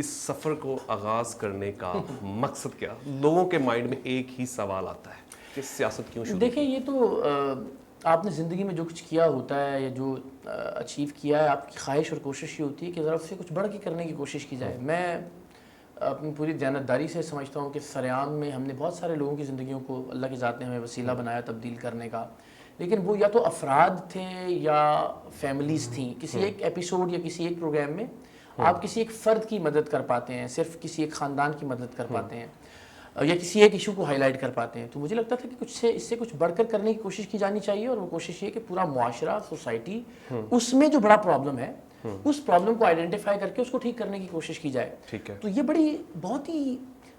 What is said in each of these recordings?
اس سفر کو آغاز کرنے کا مقصد کیا؟ لوگوں کے مائنڈ میں ایک ہی سوال آتا ہے کہ سیاست کیوں شروع؟ دیکھیں یہ تو آپ نے زندگی میں جو کچھ کیا ہوتا ہے یا جو اچیو کیا ہے، آپ کی خواہش اور کوشش یہ ہوتی ہے کہ ذرا اس سے کچھ بڑھ کے کرنے کی کوشش کی جائے. میں اپنی پوری دیانتداری سے سمجھتا ہوں کہ سرعام میں ہم نے بہت سارے لوگوں کی زندگیوں کو اللہ کی ذات نے ہمیں وسیلہ بنایا تبدیل کرنے کا، لیکن وہ یا تو افراد تھے یا فیملیز تھیں. کسی ایک ایپیسوڈ یا کسی ایک پروگرام میں آپ کسی ایک فرد کی مدد کر پاتے ہیں، صرف کسی ایک خاندان کی مدد کر پاتے ہیں یا کسی ایک ایشو کو ہائی لائٹ کر پاتے ہیں. تو مجھے لگتا تھا کہ اس سے کچھ بڑھ کر کرنے کی کوشش کی جانی چاہیے، اور وہ کوشش یہ کہ پورا معاشرہ، سوسائٹی، اس میں جو بڑا پرابلم ہے اس پرابلم کو آئیڈینٹیفائی کر کے اس کو ٹھیک کرنے کی کوشش کی جائے. تو یہ بہت ہی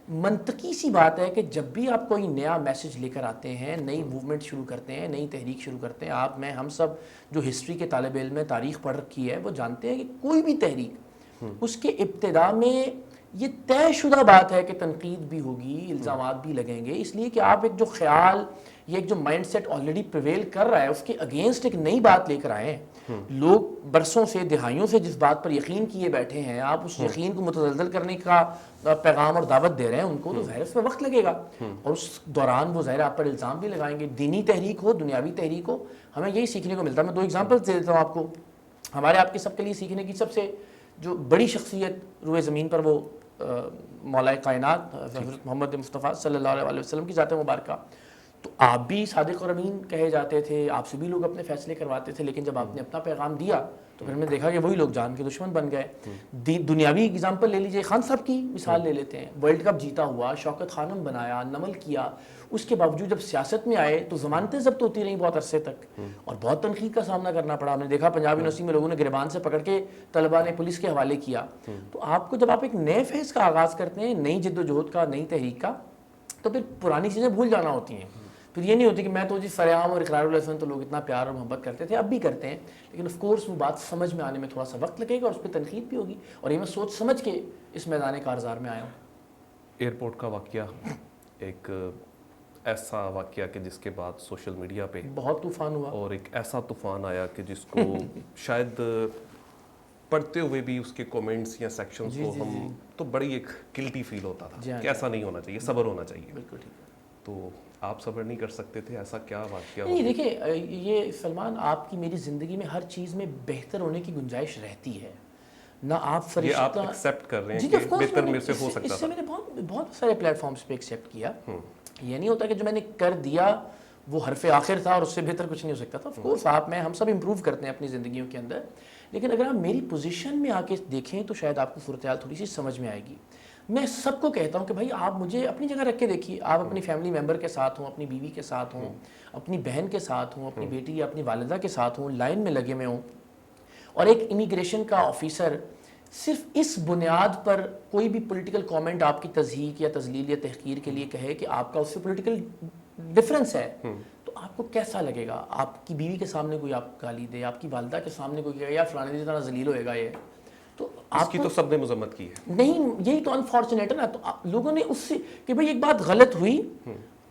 منطقی سی بات ہے کہ جب بھی آپ کوئی نیا میسج لے کر آتے ہیں، نئی موومنٹ شروع کرتے ہیں، نئی تحریک شروع کرتے ہیں، ہم سب جو ہسٹری کے طالب علم میں تاریخ پڑھ رکھی ہے وہ جانتے ہیں کہ کوئی بھی تحریک اس کے ابتدا میں یہ طے شدہ بات ہے کہ تنقید بھی ہوگی، الزامات بھی لگیں گے، اس لیے کہ آپ ایک جو خیال یا ایک جو مائنڈ سیٹ آلریڈی پریویل کر رہا ہے اس کے اگینسٹ ایک نئی بات لے کر آئے ہیں. لوگ برسوں سے، دہائیوں سے جس بات پر یقین کیے بیٹھے ہیں، آپ اس یقین کو متزلزل کرنے کا پیغام اور دعوت دے رہے ہیں ان کو، تو ظاہر اس میں وقت لگے گا، اور اس دوران وہ ظاہر آپ پر الزام بھی لگائیں گے. دینی تحریک ہو، دنیاوی تحریک ہو، ہمیں یہی سیکھنے کو ملتا ہے. میں 2 ایگزامپل دے دیتا ہوں آپ کو. ہمارے آپ کے سب کے لیے سیکھنے کی سب سے جو بڑی شخصیت روئے زمین پر وہ مولا کائنات حضرت محمد مصطفیٰ صلی اللہ علیہ وسلم کی ذات مبارکہ. تو آپ بھی صادق اور امین کہے جاتے تھے، آپ سے بھی لوگ اپنے فیصلے کرواتے تھے، لیکن جب آپ نے اپنا پیغام دیا تو پھر ہم نے دیکھا کہ وہی لوگ جان کے دشمن بن گئے. دنیاوی اگزامپل لے لیجئے، خان صاحب کی مثال لے لیتے ہیں. ورلڈ کپ جیتا ہوا، شوکت خانم بنایا، نمل کیا، اس کے باوجود جب سیاست میں آئے تو ضمانتیں ضبط ہوتی رہیں بہت عرصے تک، اور بہت تنقید کا سامنا کرنا پڑا. ہم نے دیکھا پنجاب یونیورسٹی میں لوگوں نے گریبان سے پکڑ کے طلباء نے پولیس کے حوالے کیا. تو آپ کو جب آپ ایک نئے فیز کا آغاز کرتے ہیں، نئی جد و جہد کا، نئی تحریک کا، تو پھر پرانی چیزیں بھول جانا ہوتی ہیں. پھر یہ نہیں ہوتی کہ میں تو جی سرعام اور اقرار الحسن تو لوگ اتنا پیار اور محبت کرتے تھے، اب بھی کرتے ہیں، لیکن آف کورس وہ بات سمجھ میں آنے میں تھوڑا سا وقت لگے گا اور اس پہ تنقید بھی ہوگی. اور یہ میں سوچ سمجھ کے اس میدان کارزار میں آیا ہوں. ایئرپورٹ کا واقعہ ایک ایسا واقعہ کہ جس کے بعد سوشل میڈیا پہ بہت طوفان ہوا، اور ایک ایسا طوفان آیا کہ جس کو شاید پڑھتے ہوئے بھی اس کے کومنٹس یا سیکشنز کو ہم تو بڑی ایک گلٹی فیل ہوتا تھا کہ ایسا نہیں ہونا چاہیے، صبر ہونا چاہیے. بالکل ٹھیک ہے. تو آپ صبر نہیں کر سکتے تھے؟ ایسا کیا واقعہ؟ نہیں دیکھیں، یہ سلمان، آپ کی میری زندگی میں ہر چیز میں بہتر ہونے کی گنجائش رہتی ہے. نہ آپ فرشتہ، یہ آپ ایکسیپٹ کر رہے ہیں کہ بہتر میرے سے ہو سکتا تھا. اس سے میں نے بہت سارے پلیٹ فارمز پہ ایکسیپٹ کیا. یہ نہیں ہوتا کہ جو میں نے کر دیا وہ حرف آخر تھا اور اس سے بہتر کچھ نہیں ہو سکتا تھا. آف کورس ہم سب امپروو کرتے ہیں اپنی زندگیوں کے اندر، لیکن اگر آپ میری پوزیشن میں آ کے دیکھیں تو شاید آپ کو صورتحال تھوڑی سی سمجھ میں آئے گی. میں سب کو کہتا ہوں کہ بھائی آپ مجھے اپنی جگہ رکھ کے دیکھیے. آپ اپنی فیملی ممبر کے ساتھ ہوں، اپنی بیوی کے ساتھ ہوں، اپنی بہن کے ساتھ ہوں، اپنی بیٹی یا اپنی والدہ کے ساتھ ہوں، لائن میں لگے ہوئے ہوں، اور ایک امیگریشن کا آفیسر صرف اس بنیاد پر کوئی بھی پولیٹیکل کامنٹ آپ کی تضحیق یا تذلیل یا تحقیر کے لیے کہے کہ آپ کا اس سے پولیٹیکل ڈفرینس ہے، تو آپ کو کیسا لگے گا؟ آپ کی بیوی کے سامنے کوئی آپ گالی دے، آپ کی والدہ کے سامنے کوئی کہے یا فلانے کی طرح ذلیل ہوئے گا، یہ تو آپ کی تو سب نے مذمت کی ہے. نہیں، یہی تو انفارچونیٹ ہے نا. تو لوگوں نے اس سے کہ بھائی ایک بات غلط ہوئی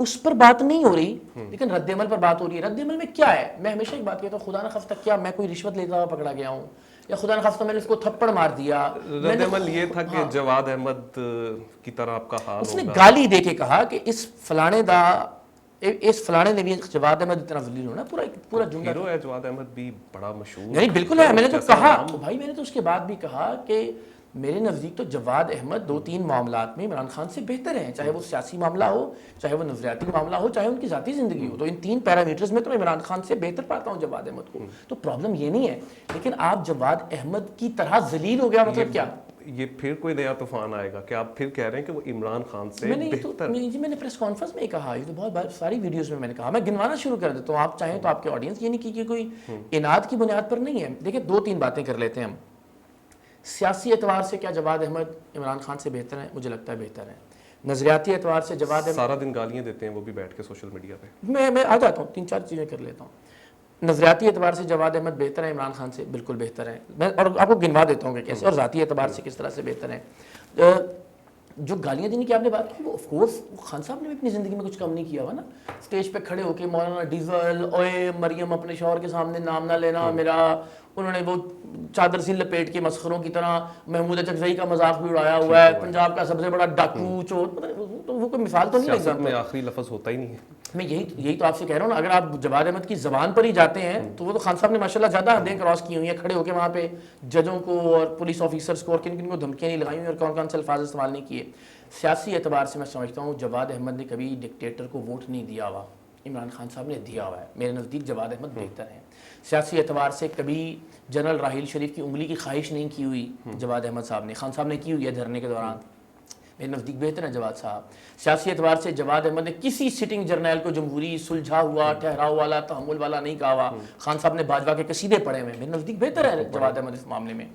اس پر بات نہیں ہو رہی، لیکن رد عمل پر بات ہو رہی ہے. رد عمل میں کیا ہے؟ میں ہمیشہ ایک بات کہتا ہوں، خدا نخواستہ کیا میں کوئی رشوت لیتا ہوا پکڑا گیا ہوں، یا خدا نخواستہ میں نے اس کو تھپڑ مار دیا؟ رد عمل یہ تھا کہ جواد احمد کی طرح آپ کا حال اس نے گالی دے کے کہا کہ اس فلانے نے بھی جواد احمد اتنا ذلیل ہونا. پورا جملہ ہیرو ہے جواد احمد بھی، بڑا مشہور. نہیں بالکل ہے. میں نے تو کہا بھائی، میں نے تو اس کے بعد بھی کہا کہ میرے نزدیک تو جواد احمد 2-3 معاملات میں عمران خان سے بہتر ہیں، چاہے وہ سیاسی معاملہ ہو، چاہے وہ نظریاتی معاملہ ہو، چاہے ان کی ذاتی زندگی ہو. تو ان 3 پیرامیٹرز میں تو میں عمران خان سے بہتر پاتا ہوں جواد احمد کو. تو پرابلم یہ نہیں ہے، لیکن آپ جواد احمد کی طرح ذلیل ہو گیا مطلب کیا؟ یہ پھر کوئی نیا طوفان آئے گا کہ آپ پھر کہہ رہے ہیں کہ وہ عمران خان سے بہتر؟ میں نے پریس کانفرنس میں کہا، یہ تو بہت ساری ویڈیوز میں نے کہا. میں گنوانا شروع کر دیتا ہوں، آپ چاہیں تو آپ کے آڈینس، یہ نہیں کہ کوئی اناد کی بنیاد پر نہیں ہے. دیکھیں 2-3 باتیں کر لیتے ہیں ہم. سیاسی اعتبار سے کیا جواد احمد عمران خان سے بہتر ہیں؟ مجھے لگتا ہے بہتر ہیں. نظریاتی اعتبار سے جواد احمد سارا دن گالیاں دیتے ہیں وہ بھی بیٹھ کے سوشل میڈیا پہ. میں آ جاتا ہوں، 3-4 چیزیں کر لیتا ہوں. نظریاتی اعتبار سے جواد احمد بہتر ہیں عمران خان سے؟ بالکل بہتر ہیں. میں اور آپ کو گنوا دیتا ہوں کہ کیسے، اور ذاتی اعتبار سے کس طرح سے بہتر ہیں. جو گالیاں دینے کی آپ نے بات کی، وہ آف کورس خان صاحب نے بھی اپنی زندگی میں کچھ کم نہیں کیا ہوا نا. اسٹیج پہ کھڑے ہو کے مولانا ڈیزل، اوئے مریم اپنے شوہر کے سامنے نام نہ لینا میرا، انہوں نے وہ چادر سی لپیٹ کے مسخروں کی طرح محمود اچکزئی کا مذاق بھی اڑایا ہوا ہے, پنجاب کا سب سے بڑا ڈاکو چور, تو وہ کوئی مثال تو نہیں سیاست میں آخری لفظ ہوتا ہی نہیں ہے. میں یہی تو آپ سے کہہ رہا ہوں نا, اگر آپ جواد احمد کی زبان پر ہی جاتے ہیں تو وہ تو خان صاحب نے ماشاءاللہ زیادہ حدیں کراس کی ہوئی ہیں, کھڑے ہو کے وہاں پہ ججوں کو اور پولیس آفیسرز کو اور کن کن کو دھمکیاں نہیں لگائی ہوئی اور کون کون سے الفاظ استعمال نہیں کیے. سیاسی اعتبار سے میں سمجھتا ہوں جواد احمد نے کبھی ڈکٹیٹر کو ووٹ نہیں دیا ہوا, عمران خان صاحب نے دیا ہوا ہے. میرے نزدیک جواد احمد بہتر ہیں. سیاسی اعتبار سے کبھی جنرل راحیل شریف کی انگلی کی خواہش نہیں کی ہوئی جواد احمد صاحب نے, خان صاحب نے کی ہوئی ہے دھرنے کے دوران. میرے نزدیک بہتر ہیں جواد صاحب. سیاسی اعتبار سے جواد احمد نے کسی سٹنگ جرنیل کو جمہوری, سلجھا ہوا, ٹھہراؤ والا, تحمل والا نہیں کہا ہوا. خان صاحب نے باجوہ کے قصیدے پڑھے ہوئے, میرے نزدیک بہتر ہے جواد احمد اس معاملے میں.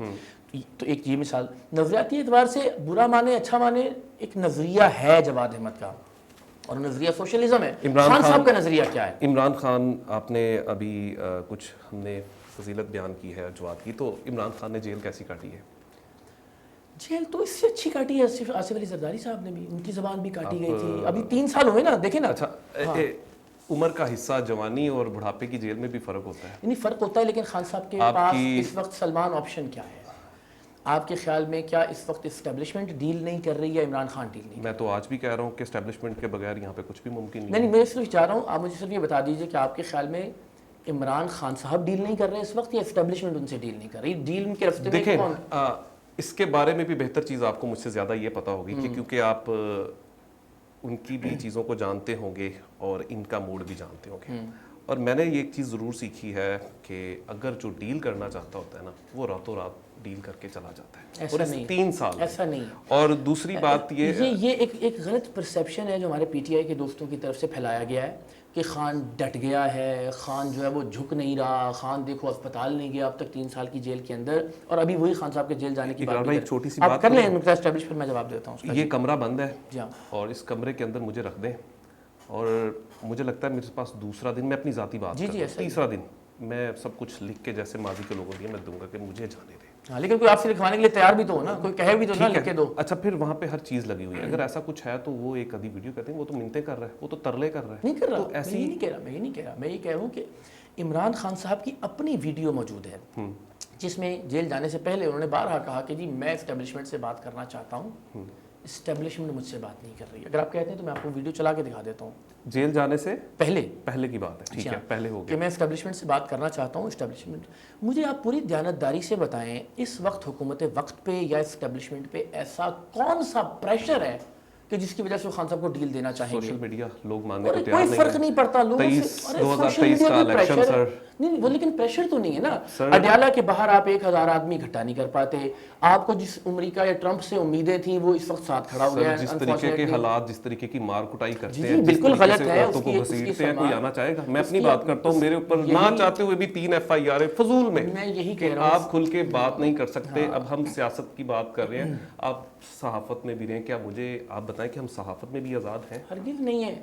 تو ایک یہ مثال. نظریاتی اعتبار سے برا مانے اچھا مانے ایک نظریہ ہے جواد احمد کا, اور نظریہ سوشلزم ہے. خان صاحب کا نظریہ کیا ہے؟ عمران خان, آپ نے ابھی کچھ ہم نے فضیلت بیان کی ہے جواد کی, تو عمران خان نے جیل کیسی کاٹی ہے؟ جیل تو اس سے اچھی کاٹی ہے آصف علی زرداری صاحب نے بھی, ان کی زبان بھی کاٹی گئی تھی. ابھی 3 سال ہوئے نا, دیکھیں نا. اچھا, عمر کا حصہ جوانی اور بڑھاپے کی جیل میں بھی فرق ہوتا ہے. نہیں فرق ہوتا ہے, لیکن خان صاحب کے پاس اس وقت سلمان آپشن کیا ہے؟ آپ کے خیال میں کیا اس وقت اسٹیبلشمنٹ ڈیل نہیں کر رہی ہے, عمران خان ڈیل نہیں؟ میں تو آج بھی کہہ رہا ہوں کہ اسٹیبلشمنٹ کے بغیر یہاں پہ کچھ بھی ممکن نہیں. نہیں, میں صرف چاہ رہا ہوں آپ مجھے صرف یہ بتا دیجیے کہ آپ کے خیال میں عمران خان صاحب ڈیل نہیں کر رہے اس وقت, یا اسٹیبلشمنٹ ان سے ڈیل نہیں کر رہی؟ ڈیل ان کے راستے میں کون؟ اس کے بارے میں بھی بہتر چیز آپ کو مجھ سے زیادہ یہ پتا ہوگی کہ کیونکہ آپ ان کی بھی چیزوں کو جانتے ہوں گے اور ان کا موڈ بھی جانتے ہوں گے. اور میں نے یہ ایک چیز ضرور سیکھی ہے کہ اگر جو ڈیل کرنا چاہتا ہوتا ہے نا, وہ راتوں رات ڈیل کر کے چلا جاتا ہے. ایسا نہیں, 3 سال ایسا نہیں. اور دوسری بات یہ ایک غلط پرسیپشن ہے جو ہمارے پی ٹی آئی کے دوستوں کی طرف سے پھیلایا گیا ہے کہ خان ڈٹ گیا ہے, خان جو ہے وہ جھک نہیں رہا, خان دیکھو اسپتال نہیں گیا اب تک 3 سال کی جیل کے اندر, اور ابھی وہی خان صاحب کے جیل جانے کی بات ایک چھوٹی سی بات کر لیں. نقطہ اسٹیبلش پر میں جواب دیتا ہوں. یہ کمرہ بند ہے اور اس کمرے کے اندر مجھے رکھ دیں, اور مجھے لگتا ہے میرے پاس دوسرا دن, میں اپنی ذاتی بات کرتا ہوں, تیسرا دن میں سب کچھ لکھ کے جیسے ماضی کے لوگوں دیا میں دوں گا کہ مجھے جانے دیں. ہاں, لیکن کوئی آپ سے لکھوانے کے لیے تیار بھی تو ہو نا, کوئی کہے بھی تو نہ لکھ کے دو. اچھا, پھر وہاں پہ ہر چیز لگی ہوئی ہے. اگر ایسا کچھ ہے تو وہ ایک آدھی ویڈیو کہتے ہیں وہ تو منتیں کر رہا ہے, وہ تو ترلے کر رہا ہے. نہیں کر رہا, میں یہ نہیں کہہ رہا, میں یہ کہہ رہا ہوں کہ عمران خان صاحب کی اپنی ویڈیو موجود ہے جس میں جیل جانے سے پہلے انہوں نے بارہا کہا کہ جی میں اسٹیبلشمنٹ سے بات کرنا چاہتا ہوں, اسٹیبلشمنٹ مجھ سے بات نہیں کر رہی ہے. اگر آپ کہتے ہیں تو میں آپ کو ویڈیو چلا کے دکھا دیتا ہوں. جیل جانے سے پہلے کی بات ہے, ٹھیک ہے, پہلے ہو گیا کہ میں اسٹیبلشمنٹ سے بات کرنا چاہتا ہوں. اسٹیبلشمنٹ, مجھے آپ پوری دیانتداری سے بتائیں اس وقت حکومت وقت پہ یا اسٹیبلشمنٹ پہ ایسا کون سا پریشر ہے کہ جس کی وجہ سے وہ خان صاحب کو ڈیل دینا چاہیں گے؟ سوشل میڈیا لوگ ماننے کو تیار نہیں, کوئی فرق نہیں پڑتا لوگوں سے. 2023 کا الیکشن سر, نہیں وہ لیکن پریشر تو نہیں ہے نا. اڈیالہ کے باہر آپ 1000 آدمی اکٹھا نہیں کر پاتے. آپ کو جس امریکہ یا ٹرمپ سے امیدیں تھیں وہ اس وقت ساتھ کھڑا ہو گیا ہے. جس طریقے کے حالات, جس طریقے کی مار کٹائی کرتے ہیں, بالکل غلط ہے. اس کو گھسیٹتے ہیں, کوئی آنا چاہے گا؟ میں اپنی بات کرتا ہوں, میرے اوپر نہ چاہتے ہوئے بھی 3 FIR فضول میں. میں یہی کہہ رہا ہوں آپ کھل کے بات نہیں کر سکتے. اب ہم سیاست کی بات کر رہے ہیں, آپ صحافت میں بھی رہیں, کیا مجھے آپ بتائیں کہ ہم صحافت میں بھی آزاد ہیں؟ ہرگز نہیں ہے.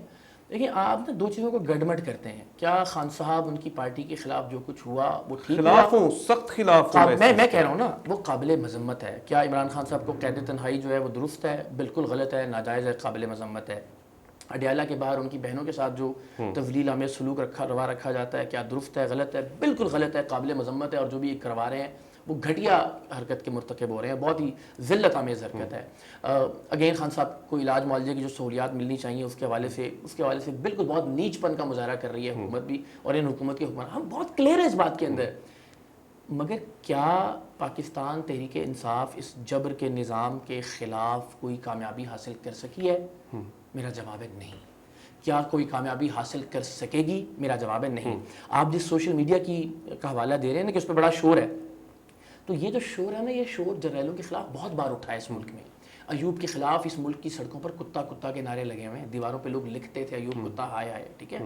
دیکھیں آپ نا 2 چیزوں کو گڈمٹ کرتے ہیں. کیا خان صاحب ان کی پارٹی کے خلاف جو کچھ ہوا وہ ٹھیک ہوا؟ خلاف ہوں, سخت خلاف ہوں. میں کہہ رہا ہوں نا وہ قابل مذمت ہے. کیا عمران خان صاحب کو قید تنہائی جو ہے وہ درست ہے؟ بالکل غلط ہے, ناجائز ہے, قابل مذمت ہے. اڈیالہ کے باہر ان کی بہنوں کے ساتھ جو تفضیل آمیز سلوک روا رکھا جاتا ہے, کیا درست ہے؟ غلط ہے, بالکل غلط ہے, قابل مذمت ہے. اور جو بھی ایک کروا رہے ہیں وہ گھٹیا حرکت کے مرتکب ہو رہے ہیں, بہت ہی ذلت آمیز حرکت ہے. اگین خان صاحب کو علاج معالجے کی جو سہولیات ملنی چاہیے اس کے حوالے سے بالکل بہت نیچ پن کا مظاہرہ کر رہی ہے حکومت بھی, اور ان حکومت کے حکمران ہم بہت کلیئر ہے اس بات کے اندر. مگر کیا پاکستان تحریک انصاف اس جبر کے نظام کے خلاف کوئی کامیابی حاصل کر سکی ہے؟ میرا جواب ہے نہیں. کیا کوئی کامیابی حاصل کر سکے گی؟ میرا جواب ہے نہیں. آپ جس سوشل میڈیا کا حوالہ دے رہے ہیں نا کہ اس پہ بڑا شور ہے, تو یہ جو شور ہے نا, یہ شور جرنیلوں کے خلاف بہت بار اٹھا ہے اس ملک میں. ایوب کے خلاف اس ملک کی سڑکوں پر کتا کتا کے نعرے لگے ہوئے ہیں, دیواروں پہ لوگ لکھتے تھے ایوب کتا ہائے ہائے, ٹھیک ہے.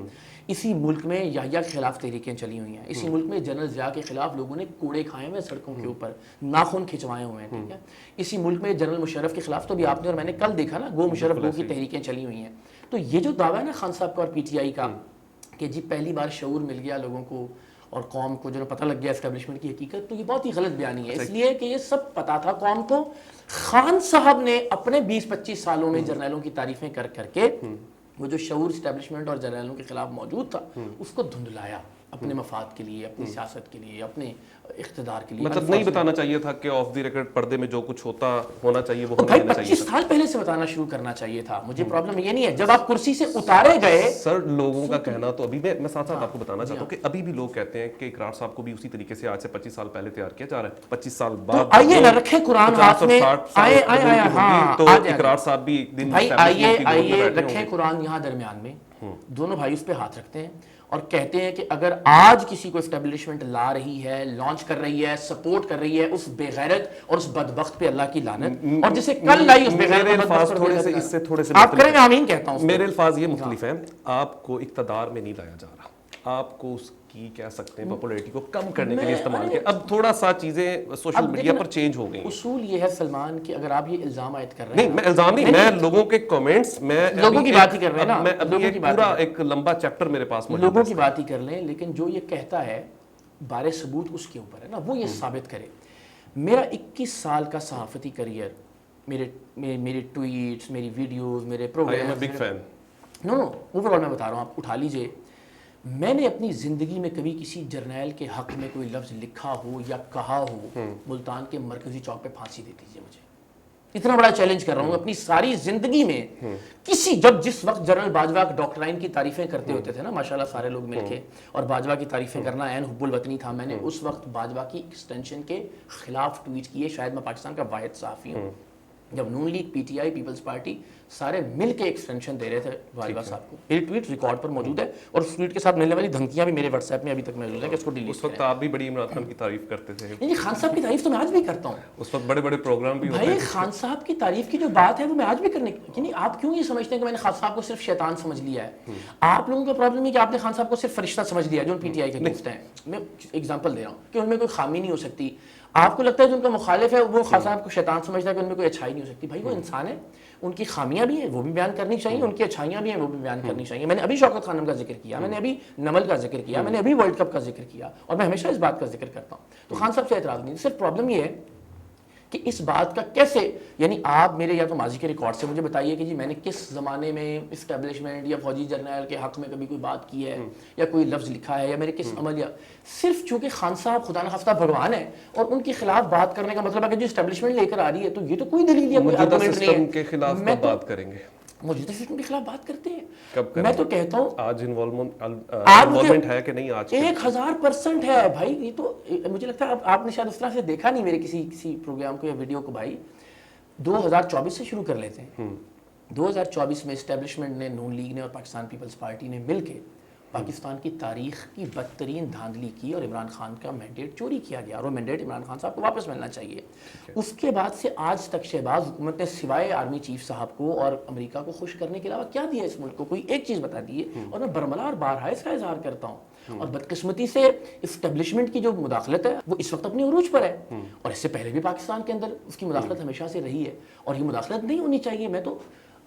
اسی ملک میں یحییٰ کے خلاف تحریکیں چلی ہوئی ہیں. اسی ملک میں جنرل ضیاء کے خلاف لوگوں نے کوڑے کھائے ہوئے سڑکوں کے اوپر, ناخن کھچوائے ہوئے ہیں, ٹھیک ہے. اسی ملک میں جنرل مشرف کے خلاف تو بھی آپ نے اور میں نے کل دیکھا نا, گو مشرف گو کی تحریکیں چلی ہوئی ہیں. تو یہ جو دعویٰ ہے نا خان صاحب کا اور پی ٹی آئی کا کہ جی پہلی بار شعور مل گیا لوگوں کو اور قوم کو جو پتہ لگ گیا اسٹیبلشمنٹ کی حقیقت, تو یہ بہت ہی غلط بیانی ہے. اس لیے کہ یہ سب پتہ تھا قوم کو. خان صاحب نے اپنے 20-25 سالوں میں جرنیلوں کی تعریفیں کر کے وہ جو شعور اسٹیبلشمنٹ اور جرنیلوں کے خلاف موجود تھا اس کو دھندلایا. اپنے مفاد کے لیے, اپنی سیاست کے لیے, اپنے اقتدار کے لیے. مطلب نہیں بتانا چاہیے تھا کہ آف دی ریکارڈ پردے میں جو کچھ ہونا چاہیے وہ ہونا بھائی دینا چاہیے 25 سال پہلے سے بتانا شروع کرنا چاہیے تھا. مجھے پرابلم یہ نہیں ہے, جب آپ کرسی سے اتارے گئے. سر لوگوں کا کہنا تو ابھی میں ساتھ ساتھ آپ کو بتانا چاہتا ہوں کہ ابھی بھی لوگ کہتے ہیں کہ اقرار صاحب کو بھی اسی طریقے سے آج سے 25 سال پہلے تیار کیا جا رہا ہے. 25 سال بعد آئیے نہ رکھیں قرآن ہاتھ میں, تو اقرار صاحب بھی ایک دن بھائی آئیے رکھیں قرآن یہاں درمیان میں, دونوں بھائی اس پہ ہاتھ رکھتے ہیں اور کہتے ہیں کہ اگر آج کسی کو اسٹیبلشمنٹ لا رہی ہے, لانچ کر رہی ہے, سپورٹ کر رہی ہے, اس بے غیرت اور اس بدبخت پہ اللہ کی لعنت, اور جسے کل لائی اس بے غیرت تھوڑے سے آپ کریں, میں آمین کہتا ہوں. میرے الفاظ یہ مختلف ہیں. آپ کو اقتدار میں نہیں لایا جا رہا, آپ کو اس کی کہہ سکتے ہیں پاپولیرٹی کو کم کرنے کے لیے استعمال کیا. اب تھوڑا سا چیزیں سوشل میڈیا پر چینج ہو گئی. اصول یہ ہے سلمان کہ اگر آپ یہ الزام عائد کر رہے ہیں, نہیں میں الزام نہیں, میں لوگوں کے کمنٹس, میں لوگوں کی بات ہی کر رہے ہیں نا, میں ابھی ایک پورا ایک لمبا چیپٹر میرے پاس موجود ہے, لوگوں کی بات ہی کر لیں, لیکن جو یہ کہتا ہے بارے ثبوت اس کے اوپر ہے نا, وہ یہ ثابت کرے. میرا 21 سال کا صحافتی کریئر, میرے ٹویٹس, میری ویڈیوز, میرے پروگرام, بگ فین. نو اوور آل میں بتا رہا ہوں, آپ اٹھا لیجئے. میں نے اپنی زندگی میں کبھی کسی جرنیل کے حق میں کوئی لفظ لکھا ہو یا کہا ہو, ملتان کے مرکزی چوک پہ پھانسی دے دیجیے مجھے. اتنا بڑا چیلنج کر رہا ہوں. اپنی ساری زندگی میں کسی, جس وقت جنرل باجوہ ڈاکٹرائن کی تعریفیں کرتے ہوتے تھے نا ماشاءاللہ سارے لوگ مل کے, اور باجوہ کی تعریفیں کرنا عین حب الوطنی تھا, میں نے اس وقت باجوہ کی ایکسٹینشن کے خلاف ٹویٹ کیے. شاید میں پاکستان کا واحد صحافی ہوں. جب Noon league, P T I, people's party سارے مل کے ایکسٹینشن دے رہے تھے باجوہ صاحب کو, میری ٹویٹ ریکارڈ پر موجود ہے, اور اس ٹویٹ کے ساتھ ملنے والی دھمکیاں بھی میرے واٹس ایپ میں ابھی تک موجود ہیں کہ اس کو ڈیلیٹ اس وقت آپ بھی بڑی عمران خان کی تعریف کرتے تھے. نہیں, خان صاحب کی تعریف تو میں آج بھی کرتا ہوں. اس وقت بڑے بڑے پروگرام بھی ہوتے ہیں. بھائی خان صاحب کی تعریف کی جو بات ہے وہ میں آج بھی کرنے, یعنی آپ کیوں یہ سمجھتے ہیں کہ میں نے خان صاحب کو صرف شیطان سمجھ لیا ہے؟ آپ لوگوں کا پرابلم ہے کہ آپ نے خان صاحب کو صرف فرشتہ سمجھ لیا جو پی ٹی آئی کے دوست ہیں. میں ایگزامپل دے رہا ہوں کہ ان میں کوئی خامی نہیں ہو سکتی. آپ کو لگتا ہے جو ان کا مخالف ہے وہ خان صاحب کو شیطان سمجھتا ہے کہ ان میں کوئی اچھائی نہیں ہو سکتی. بھائی وہ انسان ہے, ان کی خامیاں بھی ہیں وہ بھی بیان کرنی چاہیے, ان کی اچھائیاں بھی ہیں وہ بھی بیان کرنی چاہیے. میں نے ابھی شوکت خانم کا ذکر کیا, میں نے ابھی نمل کا ذکر کیا, میں نے ابھی ورلڈ کپ کا ذکر کیا, اور میں ہمیشہ اس بات کا ذکر کرتا ہوں. تو خان صاحب سے اعتراض نہیں. صرف پرابلم یہ ہے کہ اس بات کا کیسے, یعنی آپ میرے یا تو ماضی کے ریکارڈ سے مجھے بتائیے کہ جی میں نے کس زمانے میں اسٹیبلشمنٹ یا فوجی جرنیل کے حق میں کبھی کوئی بات کی ہے یا کوئی لفظ لکھا ہے, یا میرے کس عمل, یا صرف چونکہ خان صاحب خدا نخواستہ بھگوان ہے اور ان کے خلاف بات کرنے کا مطلب ہے کہ جو اسٹیبلشمنٹ لے کر آ رہی ہے تو یہ تو کوئی دلیل یا کوئی آرگومنٹ نہیں ہے. کے خلاف بات کریں گے, موجودہ سسٹم کے خلاف بات کرتے ہیں. کب کریں؟ میں تو کہتا ہوں آج انوالومنٹ ہے کہ نہیں, آج 1000% ہے بھائی. یہ تو مجھے لگتا ہے آپ نے شاید اس طرح سے دیکھا نہیں میرے کسی پروگرام کو یا ویڈیو کو. بھائی 2024 سے شروع کر لیتے ہیں. 2024 میں اسٹیبلشمنٹ نے, نون لیگ نے اور پاکستان پیپلز پارٹی نے مل کے پاکستان کی تاریخ کی بدترین دھاندلی کی اور عمران خان کا مینڈیٹ چوری کیا گیا, اور وہ مینڈیٹ عمران خان صاحب کو واپس ملنا چاہیے. اس کے بعد سے آج تک شہباز حکومت نے سوائے آرمی چیف صاحب کو اور امریکہ کو خوش کرنے کے علاوہ کیا دیا اس ملک کو؟ کوئی ایک چیز بتا دیے. اور میں برملا اور بارہا اس کا اظہار کرتا ہوں. اور بدقسمتی سے اسٹیبلشمنٹ کی جو مداخلت ہے وہ اس وقت اپنی عروج پر ہے, اور اس سے پہلے بھی پاکستان کے اندر اس کی مداخلت ہمیشہ سے رہی ہے, اور یہ مداخلت نہیں ہونی چاہیے. میں تو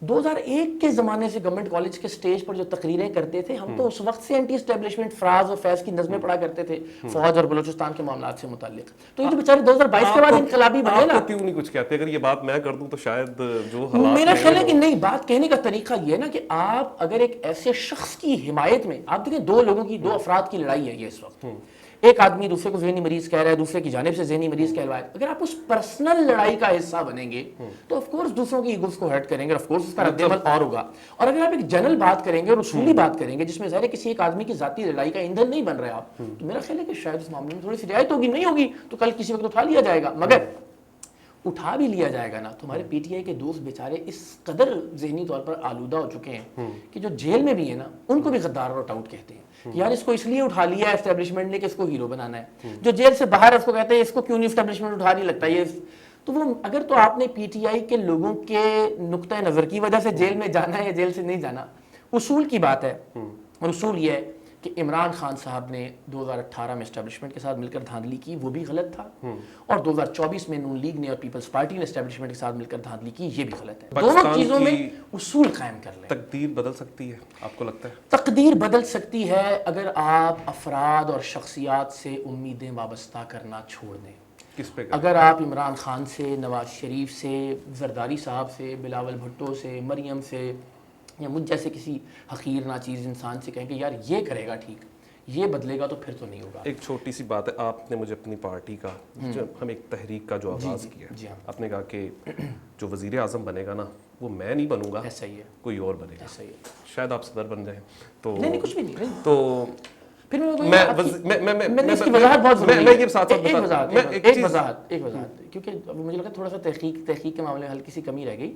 2001 کے زمانے سے گورنمنٹ کالج کے سٹیج پر جو تقریریں کرتے تھے, ہم تو اس وقت سے اینٹی اسٹیبلشمنٹ فراز اور فیض کی نظمیں پڑھا کرتے تھے فوج اور بلوچستان کے معاملات سے متعلق. تو یہ تو بیچارے 2022 کے بعد انقلابی بنے نا. آپ کیوں نہیں کچھ کہتے؟ اگر یہ بات میں کر دوں تو شاید جو حالات, میرا خیال ہے کہ نہیں, بات کہنے کا طریقہ یہ ہے نا کہ آپ اگر ایک ایسے شخص کی حمایت میں, آپ دیکھیں دو افراد کی لڑائی ہے یہ اس وقت. ایک آدمی دوسرے کو ذہنی مریض کہہ رہا ہے, دوسرے کی جانب سے ذہنی مریض کہلوا ہے. اگر آپ اس پرسنل لڑائی کا حصہ بنیں گے تو آف کورس دوسروں کی ایگوز کو ہرٹ کریں گے, آف کورس اس کا رد عمل اور ہوگا. اور اگر آپ ایک جنرل بات کریں گے اور اصولی بات کریں گے جس میں ظاہر ہے کسی ایک آدمی کی ذاتی لڑائی کا ایندھن نہیں بن رہے آپ, تو میرا خیال ہے کہ شاید اس معاملے میں تھوڑی سی رعایت ہوگی. نہیں ہوگی تو کل کسی وقت اٹھا لیا جائے گا, مگر اٹھا بھی لیا جائے گا نا. تمہارے پی ٹی آئی کے دوست بیچارے اس قدر ذہنی طور پر آلودہ ہو چکے ہیں کہ جو جیل میں بھی ہیں نا ان کو بھی غدار اور ٹاؤٹ کہتے ہیں کہ یار اس کو اس لیے اٹھا لیا ہے اسٹیبلشمنٹ نے کہ اس کو ہیرو بنانا ہے. جو جیل سے باہر ہے اس کو کہتے ہیں اس کو کیوں نہیں اسٹیبلشمنٹ اٹھا نہیں لگتا یہ. تو وہ اگر تو آپ نے پی ٹی آئی کے لوگوں کے نقطۂ نظر کی وجہ سے جیل میں جانا ہے یا جیل سے نہیں جانا, اصول کی بات ہے. اور اصول یہ ہے کہ عمران خان صاحب نے 2018 میں اسٹیبلشمنٹ کے ساتھ مل کر دھاندلی کی, وہ بھی غلط تھا. اور 2024 میں نون لیگ نے اور پیپلز پارٹی نے اسٹیبلشمنٹ کے ساتھ مل کر دھاندلی کی, یہ بھی غلط ہے. دونوں چیزوں میں اصول قائم کر لیں. تقدیر بدل سکتی ہے آپ کو لگتا ہے؟ تقدیر بدل سکتی ہے اگر آپ افراد اور شخصیات سے امیدیں وابستہ کرنا چھوڑ دیں. کس پہ؟ اگر آپ عمران خان سے, نواز شریف سے, زرداری صاحب سے, بلاول بھٹو سے, مریم سے, یا مجھ جیسے کسی حقیر ناچیز انسان سے کہیں کہ یار یہ کرے گا ٹھیک, یہ بدلے گا تو پھر تو نہیں ہوگا. ایک چھوٹی سی بات ہے, آپ نے مجھے اپنی پارٹی کا ہم ایک تحریک کا جو آغاز کیا, آپ نے کہا کہ جو وزیر اعظم بنے گا نا وہ میں نہیں بنوں گا, ایسا ہی ہے, کوئی اور بنے گا, ایسا ہی ہے, شاید آپ صدر بن جائیں. تو نہیں کچھ بھی نہیں. تو پھر میں اس کی وضاحت بہت ضروری ہے. یہ ساتھ ایک وضاحت کیونکہ مجھے لگا تھوڑا سا تحقیق کے معاملے میں ہلکی سی کمی رہ گئی.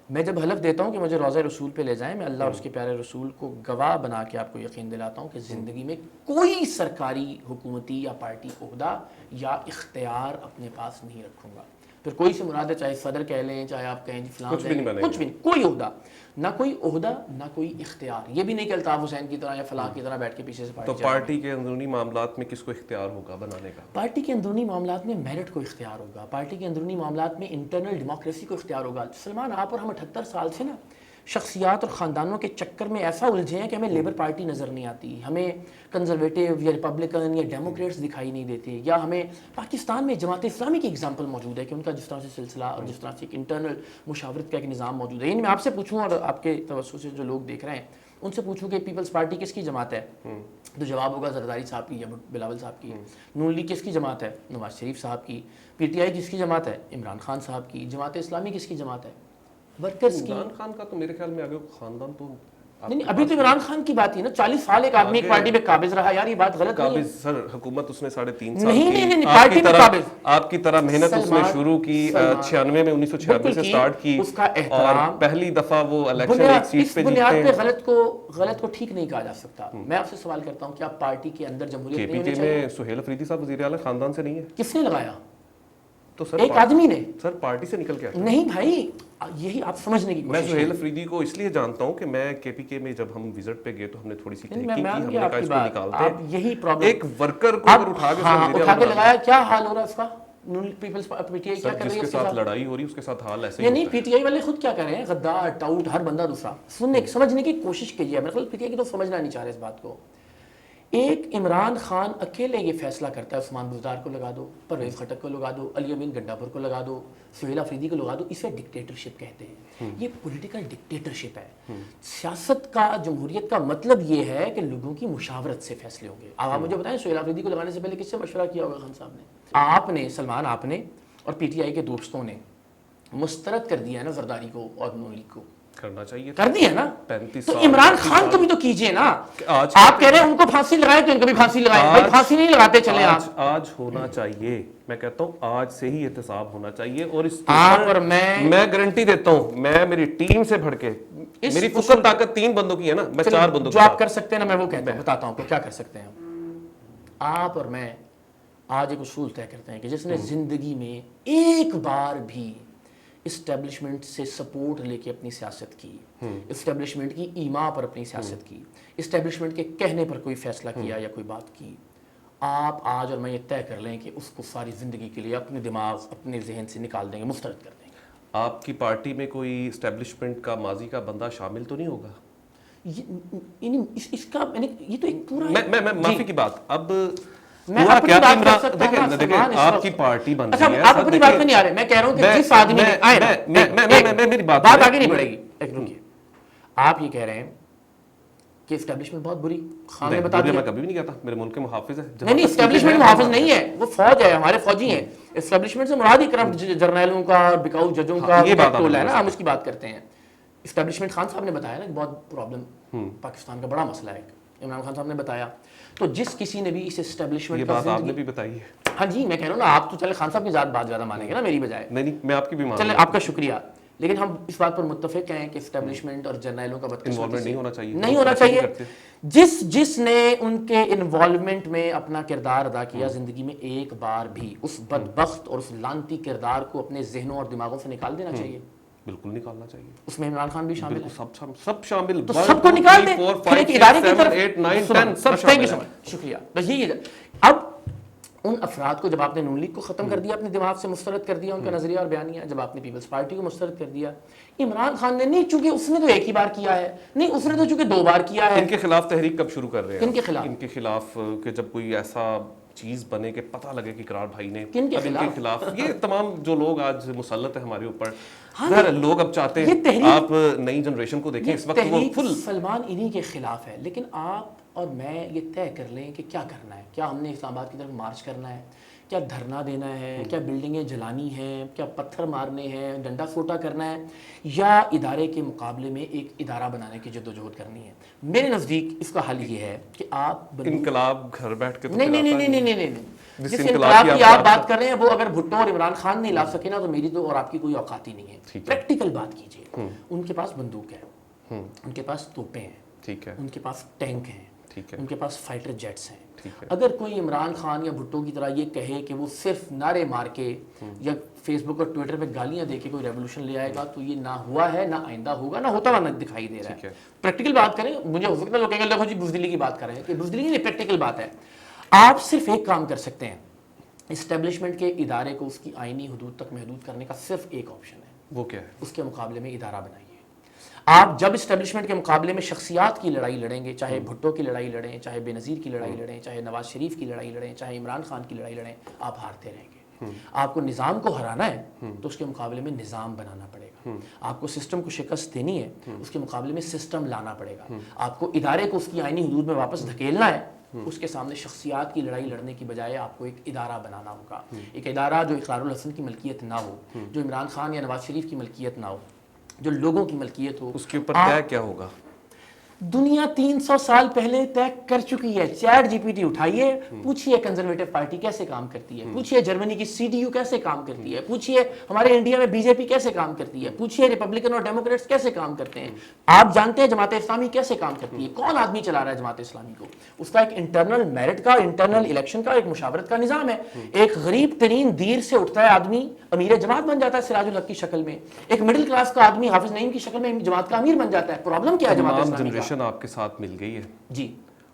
میں جب حلف دیتا ہوں کہ مجھے روضہ رسول پہ لے جائیں, میں اللہ اور اس کے پیارے رسول کو گواہ بنا کے آپ کو یقین دلاتا ہوں کہ زندگی میں کوئی سرکاری حکومتی یا پارٹی عہدہ یا اختیار اپنے پاس نہیں رکھوں گا. پھر کوئی سے مراد ہے, چاہے صدر کہہ لیں, چاہے آپ کہیں فلاں, کچھ بھی نہیں, کوئی عہدہ, نہ کوئی عہدہ نہ کوئی اختیار. یہ بھی نہیں کہ الطاف حسین کی طرح یا فلاں کی طرح بیٹھ کے پیچھے سے تو پارٹی کے اندرونی معاملات میں کس کو اختیار ہوگا بنانے کا؟ پارٹی کے اندرونی معاملات میں میرٹ کو اختیار ہوگا, پارٹی کے اندرونی معاملات میں انٹرنل ڈیموکریسی کو اختیار ہوگا. سلمان, آپ اور ہم 78 سال سے نا شخصیات اور خاندانوں کے چکر میں ایسا الجھے ہیں کہ ہمیں لیبر پارٹی نظر نہیں آتی, ہمیں کنزرویٹیو یا ریپبلکن یا ڈیموکریٹس دکھائی نہیں دیتے, یا ہمیں پاکستان میں جماعت اسلامی کی اگزامپل موجود ہے کہ ان کا جس طرح سے سلسلہ اور جس طرح سے ایک انٹرنل مشاورت کا ایک نظام موجود ہے. یعنی میں آپ سے پوچھوں اور آپ کے توسط سے جو لوگ دیکھ رہے ہیں ان سے پوچھوں کہ پیپلز پارٹی کس کی جماعت ہے, تو جواب ہوگا زرداری صاحب کی یا بلاول صاحب کی. نون لیگ کس کی جماعت ہے؟ نواز شریف صاحب کی. پی ٹی آئی کس کی جماعت ہے؟ عمران خان صاحب کی. جماعت اسلامی کس کی جماعت ہے؟ ورکرز کی. عمران خان کا تو میرے خیال میں آگے خاندان تو نہیں, ابھی تو عمران خان کی بات ہی نا, 40 سال ایک آدمی ایک پارٹی پہ قابض رہا. یار یہ بات غلط نہیں ہے. سر حکومت اس نے 3.5 سال نہیں, پارٹی پہ قابض. آپ کی طرح محنت اس نے شروع کی 96 میں, 1996 سے سٹارٹ کی, اس کا احترام, پہلی دفعہ وہ الیکشن ایک سیٹ پہ بنیاد پہ غلط کو ٹھیک نہیں کہا جا سکتا. میں آپ سے سوال کرتا ہوں کہ آپ پارٹی کے اندر جمہوریت نہیں ہونی چاہیے؟ میں سہیل افریدی صاحب وزیر اعلیٰ خاندان سے نہیں ہے. کس نے لگایا؟ تو سر ایک آدمی نے. سر پارٹی سے نکل کے آیا. نہیں بھائی, یہی آپ سمجھنے کی میں سہیل افریدی کو اس لیے جانتا ہوں کہ میں کے پی کے میں جب ہم وزٹ پہ گئے تو ہم نے تھوڑی سی تحقیق کی, ہم نے کہا اس کو نکالتے ہیں. یہی پرابلم, ایک ورکر کو اگر اٹھا کے لگایا, کیا حال ہو رہا ہے اس کا؟ پیپلز پی ٹی آئی کیا کر رہی ہے؟ جس کے ساتھ لڑائی ہو رہی ہے اس کے ساتھ حال ایسے ہی نہیں, پی ٹی آئی والے خود کیا کر رہے ہیں, غدار, ٹاؤٹ, ہر بندہ دوسرا. سمجھنے کی کوشش کیجیے. میرے خیال پی ٹی آئی کی تو سمجھنا نہیں چاہ رہے اس بات کو. ایک عمران خان اکیلے یہ فیصلہ کرتا ہے عثمان بزدار کو لگا دو, پرویز خٹک کو لگا دو, علی امین گنڈاپور کو لگا دو, سہیل افریدی کو لگا دو. اسے ڈکٹیٹرشپ کہتے ہیں. یہ پولیٹیکل ڈکٹیٹرشپ ہے. سیاست کا, جمہوریت کا مطلب یہ ہے کہ لوگوں کی مشاورت سے فیصلے ہوں گے. اب آپ مجھے بتائیں سہیل افریدی کو لگانے سے پہلے کس سے مشورہ کیا ہوگا خان صاحب نے؟ آپ نے, سلمان, آپ نے اور پی ٹی آئی کے دوستوں نے مسترد کر دیا ہے نا زرداری کو اور نون لیگ کو. کرنا چاہیے, کر دیا نا. 35 تو عمران خان کو بھی تو کیجئے نا. آج آپ کہہ رہے ہیں ان کو پھانسی لگائے تو ان کو بھی پھانسی لگائے. بھائی پھانسی نہیں لگاتے چلے آپ. آج ہونا چاہیے, میں کہتا ہوں آج سے ہی احتساب ہونا چاہیے. اور اس آپ اور میں گارنٹی دیتا ہوں, میں میری ٹیم سے بڑھ کے, میری فقط طاقت 3 بندوں کی ہے نا, میں 4 بندوں جو آپ کر سکتے ہیں نا, میں وہ کہتا ہوں, بتاتا ہوں آپ کو کیا کر سکتے ہیں. آپ اور میں آج ایک اصول طے کرتے ہیں کہ جس نے زندگی میں ایک بار بھی اسٹیبلشمنٹ سے سپورٹ لے کے اپنی سیاست کی, اسٹیبلشمنٹ کی ایما پر اپنی سیاست کی, اسٹیبلشمنٹ کے کہنے پر کوئی فیصلہ کیا یا کوئی بات کی, آپ آج اور میں یہ طے کر لیں کہ اس کو ساری زندگی کے لیے اپنے دماغ, اپنے ذہن سے نکال دیں گے, مسترد کر دیں گے. آپ کی پارٹی میں کوئی اسٹیبلشمنٹ کا ماضی کا بندہ شامل تو نہیں ہوگا؟ اس کا یہ تو ایک پورا, میں معافی کی بات, اب میں اپنی بات کر سکتا ہوں. دیکھیں آپ کی پارٹی بن رہی ہے. آپ اپنی بات میں نہیں آ رہے, میں کہہ رہا ہوں کہ جس آدمی نے آئے نا, میری بات آگے نہیں بڑھے گی. ایک رکیے, آپ یہ کہہ رہے ہیں کہ اسٹیبلشمنٹ بہت بری. خان نے بتا دیا. میں کبھی بھی نہیں کہتا, میرے ملک کے محافظ ہے. نہیں, اسٹیبلشمنٹ محافظ نہیں ہے, وہ فوج ہے, ہمارے فوجی ہیں. اسٹیبلشمنٹ سے مراد ہی کرپٹ جرنیلوں کا, بکاؤ ججوں کا ٹولہ ہے نا, ہم اس کی بات کرتے ہیں. اسٹیبلشمنٹ خان صاحب نے بتایا نا کہ بہت پرابلم پاکستان کا بڑا مسئلہ ہے, عمران خان صاحب نے بتایا. تو جس کسی نے بھی اس اسٹیبلشمنٹ کا, یہ بات آپ نے بھی بتائی ہے. ہاں جی, میں کہہ رہا ہوں نا, آپ تو چلے خان صاحب کی بات زیادہ مانیں گے نا میری بجائے. نہیں, میں آپ کی بھی مانتا ہوں. چلے آپ کا شکریہ, لیکن ہم اس بات پر متفق ہیں کہ اسٹیبلشمنٹ اور جرنیلوں کا انوالومنٹ نہیں ہونا چاہیے. نہیں ہونا چاہیے. جس نے ان کے انوالومنٹ میں اپنا کردار ادا کیا زندگی میں, ایک بار بھی اس بدبخت اور اس لانتی کردار کو اپنے ذہنوں اور دماغوں سے نکال دینا چاہیے. بالکل نکالنا چاہیے. اس میں عمران خان بھی شامل ہے. سب شامل, تو سب کو نکال دیں. پھر ایک ادارے کی طرف سب شامل. شکریہ. بس یہی ہے. اب ان افراد کو جب آپ نے نون لیگ کو ختم کر دیا, اپنے دماغ سے مسترد کر دیا ان کا نظریہ اور بیانیہ, جب آپ نے پیپلز پارٹی کو مسترد کر دیا, عمران خان نے نہیں, چونکہ اس نے تو ایک ہی بار کیا ہے, نہیں اس نے تو چونکہ 2 بار کیا ہے. ان کے خلاف تحریک کب شروع کر رہے ہیں؟ ان کے خلاف کہ جب کوئی ایسا چیز بنے کہ پتہ لگے کہ اقرار بھائی نے, ان کے خلاف یہ تمام جو لوگ آج مسلط ہیں ہمارے اوپر, لوگ اب چاہتے ہیں آپ نئی جنریشن کو دیکھیں. اس وقت وہ فل سلمان انہی کے خلاف ہے, لیکن آپ اور میں یہ طے کر لیں کہ کیا کرنا ہے. کیا ہم نے اسلام آباد کی طرف مارچ کرنا ہے, کیا دھرنا دینا ہے, کیا بلڈنگیں جلانی ہیں, کیا پتھر مارنے ہیں, ڈنڈا سوٹا کرنا ہے, یا ادارے کے مقابلے میں ایک ادارہ بنانے کی جدوجہد کرنی ہے. میرے نزدیک اس کا حل یہ ہے کہ آپ انقلاب گھر بیٹھ کے نہیں, جس انقلاب کی آپ بات کر رہے ہیں وہ اگر بھٹو اور عمران خان نہیں لا سکے نا تو میری تو اور آپ کی کوئی اوقات ہی نہیں ہے. پریکٹیکل بات کیجیے. ان کے پاس بندوق ہے, ان کے پاس توپیں ہیں, ٹھیک ہے, ان کے پاس ٹینک ہیں, ٹھیک ہے, ان کے پاس فائٹر جیٹس ہیں. اگر کوئی عمران خان یا بھٹو کی طرح یہ کہے کہ وہ صرف نعرے مار کے یا فیس بک اور ٹویٹر پہ گالیاں دے کے کوئی ریولوشن لے آئے گا تو یہ نہ ہوا ہے, نہ آئندہ ہوگا, نہ ہوتا ہوا نہ دکھائی دے رہا ہے. پریکٹیکل بات کریں, مجھے ہو سکتا ہے لوگ کہیں گے دیکھو جی بزدلی کی بات کر رہے ہیں, کہ بزدلی نہیں, پریکٹیکل بات ہے. آپ صرف ایک کام کر سکتے ہیں, اسٹیبلشمنٹ کے ادارے کو اس کی آئینی حدود تک محدود کرنے کا صرف ایک آپشن ہے. وہ کیا ہے؟ اس کے مقابلے میں ادارہ بنائیے. آپ جب اسٹیبلشمنٹ کے مقابلے میں شخصیات کی لڑائی لڑیں گے, چاہے بھٹو کی لڑائی لڑیں, چاہے بے نظیر کی لڑائی لڑیں, چاہے نواز شریف کی لڑائی لڑیں, چاہے عمران خان کی لڑائی لڑیں, آپ ہارتے رہیں گے. آپ کو نظام کو ہرانا ہے تو اس کے مقابلے میں نظام بنانا پڑے گا. آپ کو سسٹم کو شکست دینی ہے, اس کے مقابلے میں سسٹم لانا پڑے گا. آپ کو ادارے کو اس کی آئینی حدود میں واپس دھکیلنا ہے, اس کے سامنے شخصیات کی لڑائی لڑنے کی بجائے آپ کو ایک ادارہ بنانا ہوگا. ایک ادارہ جو اقرار الحسن کی ملکیت نہ ہو, جو عمران خان یا نواز شریف کی ملکیت نہ ہو, جو لوگوں کی ملکیت ہو. اس کے اوپر طے کیا ہوگا؟ دنیا 300 سال پہلے طے کر چکی ہے. چیٹ جی پی ٹی اٹھائیے, پوچھئے کنزرویٹو پارٹی کیسے کام کرتی ہے, پوچھئے جرمنی کی سی ڈی یو کیسے کام کرتی ہے, پوچھئے ہمارے انڈیا میں بی جے پی کیسے کام کرتی ہے, پوچھئے ریپبلکن اور ڈیموکریٹس کیسے کام کرتے ہیں. آپ جانتے ہیں جماعت اسلامی کیسے کام کرتی ہے, کون آدمی چلا رہا ہے جماعت اسلامی کو. اس کا ایک انٹرنل میرٹ کا, انٹرنل الیکشن کا, ایک مشاورت کا نظام ہے. ایک غریب ترین دیر سے اٹھتا ہے آدمی, امیر جماعت بن جاتا ہے سراج الحق کی شکل میں. ایک مڈل کلاس کا آدمی حافظ نعیم کی شکل میں جماعت کا امیر بن جاتا ہے. پرابلم کیا ہے جماعت اسلامی کا؟ آپ کے ساتھ مل گئی ہے جی,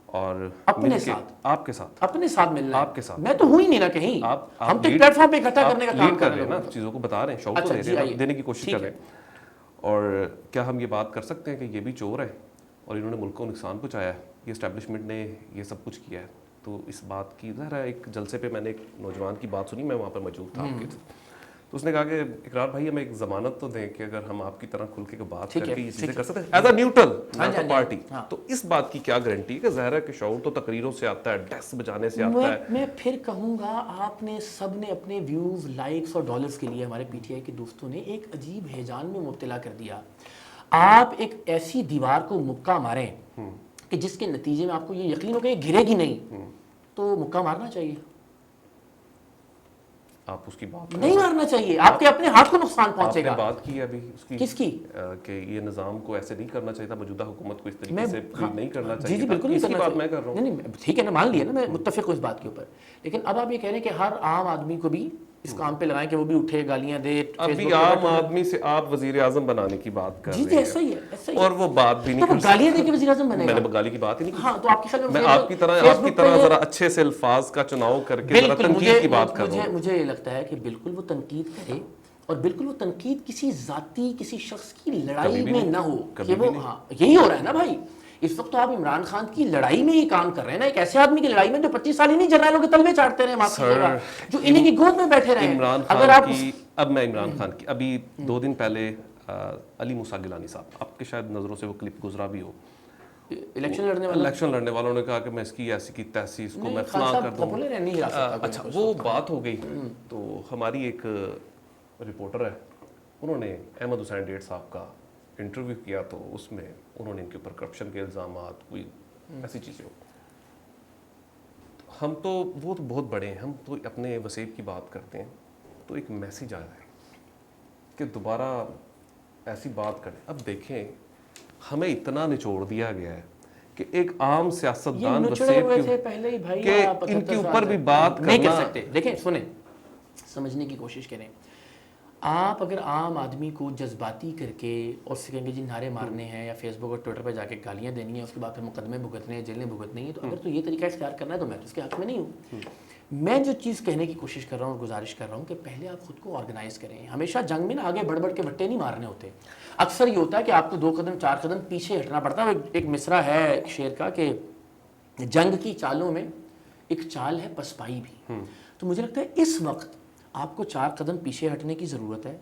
اور اپنے ساتھ, آپ کے ساتھ, اپنے ساتھ ملنا, آپ کے ساتھ. میں تو ہوں ہی نہیں نا کہیں, ہم تو ایک پلیٹ فارم پہ اکٹھا کرنے کا کام کر رہے ہیں نا, چیزوں کو بتا رہے ہیں, شعور کو دے رہے ہیں, دینے کی کوشش کر رہے ہیں. اور کیا ہم یہ بات کر سکتے ہیں کہ یہ بھی چور ہے اور انہوں نے ملک کو نقصان پہنچایا ہے, یہ اسٹیبلشمنٹ نے یہ سب کچھ کیا ہے؟ تو اس بات کی ظاہر ہے, ایک جلسے پہ میں نے ایک نوجوان کی بات سنی, میں وہاں پر موجود تھا آپ کے, تو اس نے کہا کہ اقرار بھائی ہمیں ایک ضمانت تو دیں کہ اگر ہم آپ کی طرح کھل کے بات کر کے یہ چیزیں کر سکتے ہیں ایز اے نیوٹرل پارٹی. تو اس بات کی کیا گارنٹی ہے کہ ظاہر ہے کہ شعور تو تقریروں سے آتا ہے, ڈیسک بجانے سے آتا ہے. میں پھر کہوں گا, آپ نے سب نے اپنے ویوز, لائکس اور ڈالرز کے لیے ہمارے پی ٹی آئی کے دوستوں نے ایک عجیب ہیجان میں مبتلا کر دیا. آپ ایک ایسی دیوار کو مکہ ماریں کہ جس کے نتیجے میں آپ کو یہ یقین ہو کہ یہ گرے گی نہیں, تو مکہ مارنا چاہیے, آپ اس کی بات نہیں مارنا چاہیے. آپ کے اپنے ہاتھ کو نقصان پہنچے گا. آپ نے بات کی ہے ابھی اس کی, کس کی, کہ یہ نظام کو ایسے نہیں کرنا چاہیے تھا, موجودہ حکومت کو اس طریقے سے نہیں کرنا چاہیے. جی بالکل نہیں کرنا بات میں کر رہا ہوں. نہیں, ٹھیک ہے نا, مان لیا نا, میں متفق ہوں اس بات کے اوپر. لیکن اب آپ یہ کہہ رہے ہیں کہ ہر عام آدمی کو بھی اس کام پہ لگائیں کہ وہ بھی اٹھے, گالیاں دے. ابھی عام آدمی سے آپ وزیر اعظم بنانے کی بات کر رہے ہیں. جی ایسا ہی ہے, اور وہ بات بھی نہیں کر سکتے. گالیاں دے کے وزیر اعظم بنے گا. میں نے گالی کی بات ہی نہیں کی. ہاں, تو آپ کے خیال میں آپ کی طرح ذرا اچھے سے الفاظ کا چناؤ کر کے ذرا تنقید کی بات کر رہا ہوں. مجھے یہ لگتا ہے کہ بالکل وہ تنقید کرے, اور بالکل وہ تنقید کسی ذاتی, کسی شخص کی لڑائی میں نہ ہو, کہ وہ, ہاں یہی ہو رہا ہے نا بھائی. اس وقت تو آپ عمران خان کی لڑائی میں ہی کام کر رہے ہیں نا, ایک ایسے آدمی کی لڑائی میں جو 25 سال ہی نہیں جرنیلوں کے تلوے چاٹتے رہے, معاف کیجیے, جو انہیں کی گود میں بیٹھے رہے. عمران خان کی, اب میں عمران خان کی, ابھی 2 دن پہلے علی موسیٰ گیلانی صاحب, آپ کے شاید نظروں سے وہ کلپ گزرا بھی ہو, الیکشن لڑنے والوں نے کہا کہ میں اس کی ایسی کی تیسی, اس کو میں فلاں کر دوں. اچھا, وہ بات ہو گئی. تو ہماری ایک رپورٹر ہے, انہوں نے احمد حسین ڈیٹ صاحب کا انٹرویو کیا, تو اس میں انہوں نے ان کے اوپر کرپشن کے الزامات, کوئی ایسی چیزیں ہو. ہم تو, وہ تو بہت بڑے ہیں, ہم تو اپنے وسیب کی بات کرتے ہیں, تو ایک میسیج آیا ہے کہ دوبارہ ایسی بات کریں. اب دیکھیں, ہمیں اتنا نچوڑ دیا گیا ہے کہ ایک عام سیاستدان وسیب کہ ان کے اوپر بھی بات نہیں کر سکتے. دیکھیں سنیں, سمجھنے کی کوشش کریں. آپ اگر عام آدمی کو جذباتی کر کے اور سے کہیں گے جی نعرے مارنے ہیں, یا فیس بک اور ٹویٹر پہ جا کے گالیاں دینی ہیں, اس کے بعد پھر مقدمے بھگتنے ہیں, جیلیں بھگتنی ہیں, تو اگر تو یہ طریقہ اختیار کرنا ہے تو میں تو اس کے حق میں نہیں ہوں. میں جو چیز کہنے کی کوشش کر رہا ہوں اور گزارش کر رہا ہوں کہ پہلے آپ خود کو آرگنائز کریں. ہمیشہ جنگ میں نا آگے بڑھ بڑھ کے بٹے نہیں مارنے ہوتے. اکثر یہ ہوتا ہے کہ آپ کو 2 قدم 4 قدم پیچھے ہٹنا پڑتا ہے. ایک مصرع ہے ایک شعر کا کہ جنگ کی چالوں میں ایک چال ہے پسپائی بھی. تو مجھے لگتا ہے اس وقت آپ کو 4 قدم پیچھے ہٹنے کی ضرورت ہے.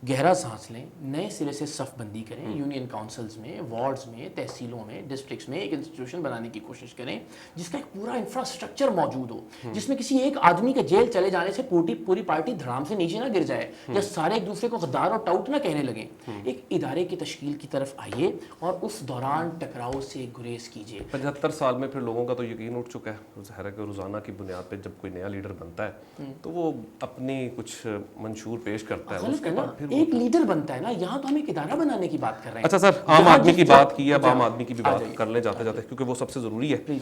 گہرا سانس لیں, نئے سرے سے صف بندی کریں, یونین کاؤنسلز میں, وارڈز میں, تحصیلوں میں, ڈسٹرکٹس میں ایک انسٹیٹیوشن بنانے کی کوشش کریں جس کا ایک پورا انفراسٹرکچر موجود ہو, جس میں کسی ایک آدمی کے جیل چلے جانے سے پوری پارٹی دھڑام سے نیچے نہ گر جائے یا سارے ایک دوسرے کو غدار اور ٹاؤٹ نہ کہنے لگیں. ایک ادارے کی تشکیل کی طرف آئیے اور اس دوران ٹکراؤ سے گریز کیجیے. 75 سال میں پھر لوگوں کا تو یقین اٹھ چکا ہے, ظاہر ہے کہ روزانہ کی بنیاد پہ جب کوئی نیا لیڈر بنتا ہے تو وہ اپنی کچھ منشور پیش کرتا ہے. اس کے بعد پھر ایک لیڈر بنتا ہے نا, یہاں تو ہم ایک ادارہ بنانے کی بات کر رہے ہیں. اچھا سر, عام آدمی کی بات کی ہے, اب عام آدمی کی بھی بات کر لیں جاتے جاتے, کیونکہ وہ سب سے ضروری ہے.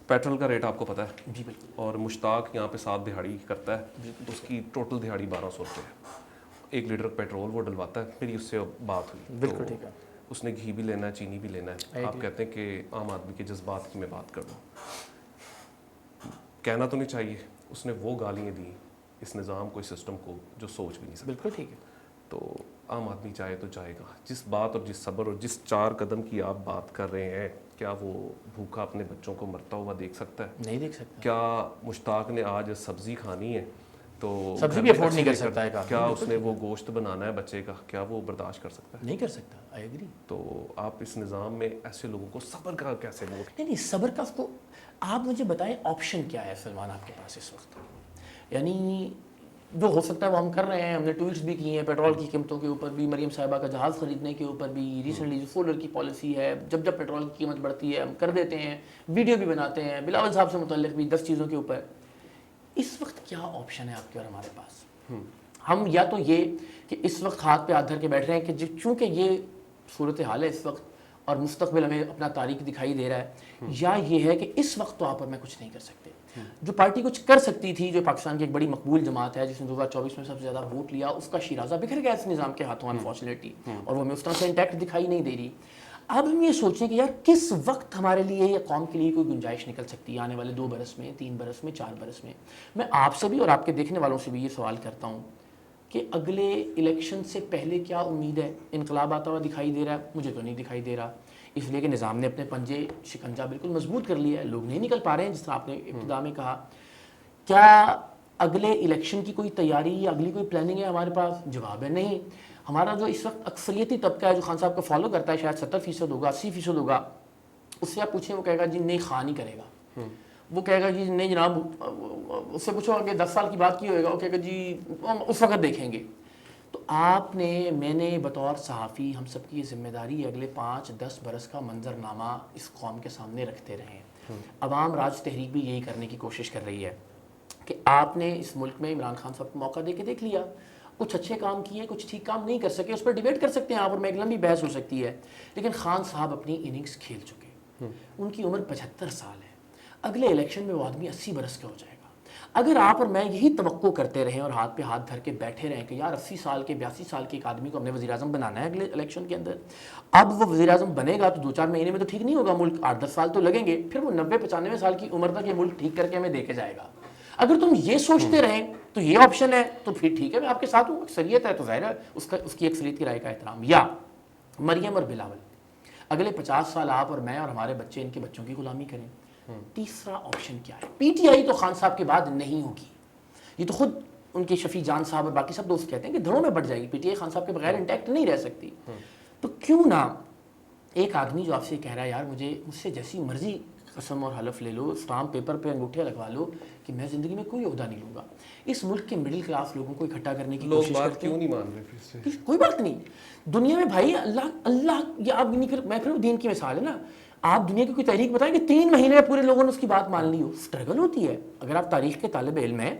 پیٹرول کا ریٹ آپ کو پتہ ہے جی بالکل, اور مشتاق یہاں پہ 7 دہاڑی کرتا ہے, اس کی ٹوٹل دہاڑی 1200 روپے ہے. ایک لیٹر پیٹرول وہ ڈلواتا ہے, میری اس سے بات ہوئی, بالکل ٹھیک ہے, اس نے گھی بھی لینا ہے, چینی بھی لینا ہے. آپ کہتے ہیں کہ عام آدمی کے جذبات کی میں بات کر دوں, کہنا تو نہیں چاہیے, اس نے وہ گالیاں دی اس نظام کو, اس سسٹم کو, جو سوچ بھی نہیں سکتا. بالکل ٹھیک ہے. تو عام آدمی چاہے تو جائے گا. جس بات اور جس صبر اور جس 4 قدم کی آپ بات کر رہے ہیں, کیا وہ بھوکا اپنے بچوں کو مرتا ہوا دیکھ سکتا ہے؟ نہیں دیکھ سکتا. کیا مشتاق نے آج سبزی کھانی ہے تو سبزی بھی افورڈ نہیں کر سکتا ہے, کیا اس نے وہ گوشت بنانا ہے بچے کا, کیا وہ برداشت کر سکتا ہے؟ نہیں کر سکتا. I agree. تو آپ اس نظام میں ایسے لوگوں کو صبر کا کیسے وہ, نہیں صبر کا, اس کو آپ مجھے بتائیں آپشن کیا ہے سلمان آپ کے پاس اس وقت؟ یعنی جو ہو سکتا ہے وہ ہم کر رہے ہیں. ہم نے ٹویٹس بھی کیے ہیں پیٹرول کی قیمتوں کے اوپر بھی, مریم صاحبہ کا جہاز خریدنے کے اوپر بھی, ریسنٹلی جو سولر کی پالیسی ہے, جب پیٹرول کی قیمت بڑھتی ہے ہم کر دیتے ہیں, ویڈیو بھی بناتے ہیں, بلاول صاحب سے متعلق بھی 10 چیزوں کے اوپر. اس وقت کیا آپشن ہے آپ کے اور ہمارے پاس؟ ہم یا تو یہ کہ اس وقت ہاتھ پہ ہاتھ دھر کے بیٹھ رہے ہیں کہ چونکہ یہ صورتحال ہے اس وقت اور مستقبل ہمیں اپنا تاریخ دکھائی دے رہا ہے, یا یہ ہے کہ اس وقت تو آپ اور میں کچھ نہیں کر سکتے. جو پارٹی کچھ کر سکتی تھی, جو پاکستان کی ایک بڑی مقبول جماعت ہے جس نے 2024 میں سب سے زیادہ ووٹ لیا, اس کا شیرازہ بکھر گیا اس نظام کے ہاتھوں انفارچونیٹلی, اور وہ ہمیں اس طرح سے انٹیکٹ دکھائی نہیں دے رہی. اب ہم یہ سوچیں کہ یار کس وقت ہمارے لیے یا قوم کے لیے کوئی گنجائش نکل سکتی ہے آنے والے 2 برس میں, 3 برس میں, 4 برس میں. میں آپ سے بھی اور آپ کے دیکھنے والوں سے بھی یہ سوال کرتا ہوں کہ اگلے الیکشن سے پہلے کیا امید ہے؟ انقلاب آتا ہوا دکھائی دے رہا ہے؟ مجھے تو نہیں دکھائی دے رہا, اس لیے کہ نظام نے اپنے پنجے شکنجہ بالکل مضبوط کر لیا ہے, لوگ نہیں نکل پا رہے ہیں جس طرح آپ نے ابتدا میں کہا. کیا اگلے الیکشن کی کوئی تیاری یا اگلی کوئی پلاننگ ہے ہمارے پاس؟ جواب ہے نہیں. ہمارا جو اس وقت اکثریتی طبقہ ہے جو خان صاحب کو فالو کرتا ہے, شاید 70% ہوگا, 80% ہوگا, اس سے آپ پوچھیں وہ کہے گا جی نہیں خان ہی کرے گا. وہ کہے گا جی نہیں جناب, اس سے پوچھو کہ 10 سال کی بات کی ہوئے گا, وہ کہے گا جی اس وقت دیکھیں گے. تو آپ نے, میں نے بطور صحافی, ہم سب کی یہ ذمہ داری ہے اگلے 5-10 برس کا منظرنامہ اس قوم کے سامنے رکھتے رہیں. عوام راج تحریک بھی یہی کرنے کی کوشش کر رہی ہے کہ آپ نے اس ملک میں عمران خان صاحب کو موقع دے کے دیکھ لیا, کچھ اچھے کام کیے, کچھ ٹھیک کام نہیں کر سکے, اس پر ڈیبیٹ کر سکتے ہیں آپ اور میں, ایک لمبی بحث ہو سکتی ہے, لیکن خان صاحب اپنی اننگز کھیل چکے. ان کی عمر 75 سال ہے, اگلے الیکشن میں وہ آدمی 80 برس کا ہو جائے گا. اگر آپ اور میں یہی توقع کرتے رہیں اور ہاتھ پہ ہاتھ دھر کے بیٹھے رہیں کہ یار 80 سال کے 82 سال کے ایک آدمی کو ہم نے وزیر اعظم بنانا ہے اگلے الیکشن کے اندر, اب وہ وزیر اعظم بنے گا تو 2-4 مہینے میں تو ٹھیک نہیں ہوگا ملک, 8-10 سال تو لگیں گے, پھر وہ 90-95 سال کی عمر تک یہ ملک ٹھیک کر کے ہمیں دے کے جائے گا. اگر تم یہ سوچتے رہیں تو یہ آپشن ہے, تو پھر ٹھیک ہے, میں آپ کے ساتھ ہوں. اکثریت ہے تو ظاہر ہے اس کی اکثریت کی رائے کا احترام. یا مریم اور بلاول اگلے 50 سال آپ اور میں اور ہمارے بچے ان کے بچوں کی غلامی کریں. تیسرا آپشن کیا ہے؟ پی ٹی آئی تو خان صاحب کے بعد نہیں ہوگی, یہ تو خود ان کے شفیع جان صاحب اور باقی سب دوست کہتے ہیں کہ دھڑوں میں بڑھ جائے گی. پی ٹی آئی خان صاحب کے بغیر انٹیکٹ نہیں رہ سکتی. تو کیوں نہ ایک آدمی جو آپ سے کہہ رہا ہے یار مجھ سے جیسی مرضی قسم اور حلف لے لو, اسٹامپ پیپر پہ انگوٹھے لگوا لو کہ میں زندگی میں کوئی عہدہ نہیں لوں گا, اس ملک کے مڈل کلاس لوگوں کو اکٹھا کرنے کی کوشش کرتے ہیں. کیوں نہیں مان رہے پھر سے؟ کوئی بات نہیں, دنیا میں بھائی اللہ یہ آپ میں پھر دین کی مثال ہے نا, آپ دنیا کی کوئی تحریک بتائیں کہ 3 مہینے میں پورے لوگوں نے اس کی بات مان لی ہو. اسٹرگل ہوتی ہے. اگر آپ تاریخ کے طالب علم ہیں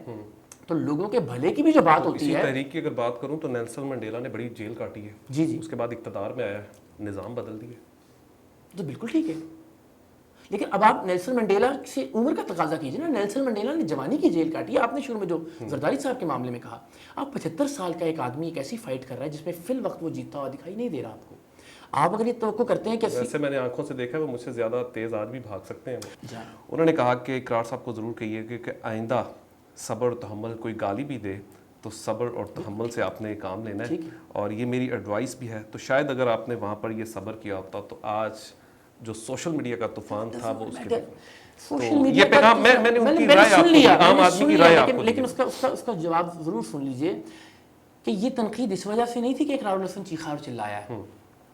تو لوگوں کے بھلے کی بھی جو بات ہوتی ہے. تحریک کی اگر بات کروں تو نیلسن منڈیلا نے بڑی جیل کاٹی ہے, جی اس کے بعد اقتدار میں آیا, نظام بدل دیے, تو بالکل ٹھیک ہے. لیکن اب آپ نیلسن منڈیلا سے عمر کا تقاضا کیجیے نا. نیلسن منڈیلا نے جوانی کی جیل کاٹی ہے. آپ نے شروع میں جو زرداری صاحب کے معاملے میں کہا, آپ 75 سال کا ایک آدمی ایک ایسی فائٹ کر رہا ہے جس میں فی الوقت وہ جیتتا ہوا دکھائی نہیں دے رہا آپ کو. آپ اگر یہ توقع کرتے ہیں کہ ویسے میں نے آنکھوں سے دیکھا وہ مجھ سے زیادہ تیز آج بھی بھاگ سکتے ہیں. انہوں نے کہا کہ اقرار صاحب کو ضرور کہیے کہ آئندہ صبر اور تحمل, کوئی گالی بھی دے تو صبر اور تحمل سے آپ نے کام لینا ہے, اور یہ میری ایڈوائس بھی ہے. تو شاید اگر آپ نے وہاں پر یہ صبر کیا ہوتا تو آج جو سوشل میڈیا کا طوفان تھا وہ اس کے سوشل میڈیا کا میں نے ان کی رائے آپ کو, عام آدمی کی رائے آپ کو, لیکن اس کا جواب ضرور سن لیجئے کہ یہ تنقید اس وجہ سے نہیں تھی کہ اقرار الحسن چیخا اور چلایا ہے.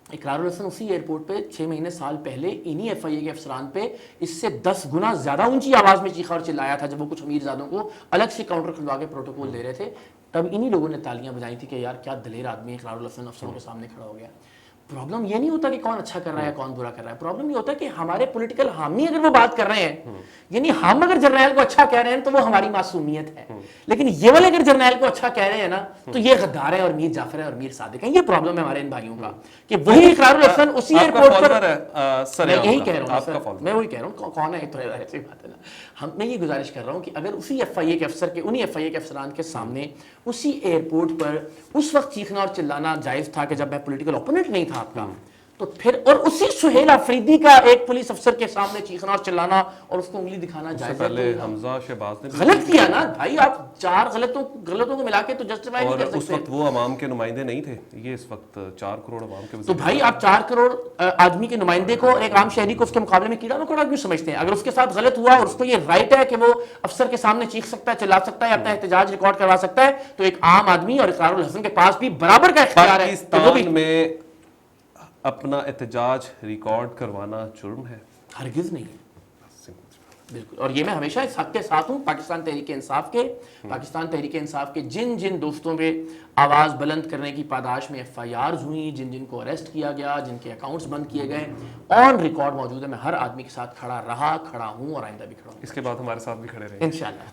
اقرار الحسن اسی ایئرپورٹ پہ 6 مہینے سال پہلے انہی ایف آئی اے کے افسران پہ اس سے 10 گنا زیادہ اونچی آواز میں چیخا اور چلایا تھا جب وہ کچھ امیر زادوں کو الگ سے کاؤنٹر کھلوا کے پروٹوکول دے رہے تھے. تب انہی لوگوں نے تالیاں بجائی تھی کہ یار کیا دلیر آدمی اقرار الحسن افسروں کے سامنے کھڑا ہو گیا. پرابلم یہ نہیں ہوتا کہ کون اچھا کر رہا ہے کون برا کر رہا ہے. پرابلم یہ ہوتا ہے کہ ہمارے پولیٹیکل حامی اگر وہ بات کر رہے ہیں, یعنی ہم اگر جرنیل کو اچھا کہہ رہے ہیں تو وہ ہماری معصومیت ہے, لیکن یہ والے اگر جرنیل کو اچھا کہہ رہے ہیں نا تو یہ غدار ہے اور میر جعفر ہے اور میر صادق ہے. یہ پرابلم ہے ہمارے ان بھائیوں کا کہ وہی اقرار الحسن اسی ایئرپورٹ پر, میں یہی کہہ رہا ہوں, میں وہی کہہ رہا ہوں کون ہے تو ایسی بات ہے نا. میں یہ گزارش کر رہا ہوں کہ اگر اسی ایف آئی اے کے افسر کے انہی ایف آئی اے کے افسران کے سامنے اسی ایئرپورٹ پر اس وقت چیخنا اور چلانا جائز تھا کہ جب میں پولیٹیکل اوپوننٹ نہیں تھا آپ کا, تو پھر اور اسی سہیل آفریدی کا ایک پولیس افسر کے سامنے چیخنا اور چلانا اور اس کو انگلی دکھانا جائز ہے. پہلے حمزہ شہباز نے غلط کیا نا بھائی, آپ 4 غلطوں کو ملا کے تو جسٹیفائی نہیں کر سکتے. اس وقت وہ عوام کے نمائندے نہیں تھے, یہ اس وقت 4 کروڑ عوام کے. تو بھائی آپ 4 کروڑ آدمی کے نمائندے کو, ایک عام شہری کو اس کے مقابلے میں کیڑا مکوڑا کیوں سمجھتے ہیں؟ اگر اس کے ساتھ غلط ہوا اور اس کو یہ رائٹ ہے کہ وہ افسر کے سامنے چیخ سکتا ہے, چلا سکتا ہے, اپنا احتجاج ریکارڈ کروا سکتا ہے, تو ایک عام آدمی اور اقرار الحسن کے پاس بھی برابر کا اختیار ہے. پاکستان میں اپنا احتجاج ریکارڈ کروانا جرم ہے؟ ہرگز نہیں, بالکل. اور یہ میں ہمیشہ اس حق کے ساتھ ہوں پاکستان تحریک انصاف کے جن دوستوں پہ آواز بلند کرنے کی پاداش میں ایف آئی آرز ہوئی, جن کو اریسٹ کیا گیا, جن کے اکاؤنٹس بند کیے گئے, آن ریکارڈ موجود ہے. میں ہر آدمی کے ساتھ کھڑا ہوں اور آئندہ بھی کھڑا ہوں. اس کے بعد ہمارے ساتھ بھی کھڑے رہیں انشاءاللہ.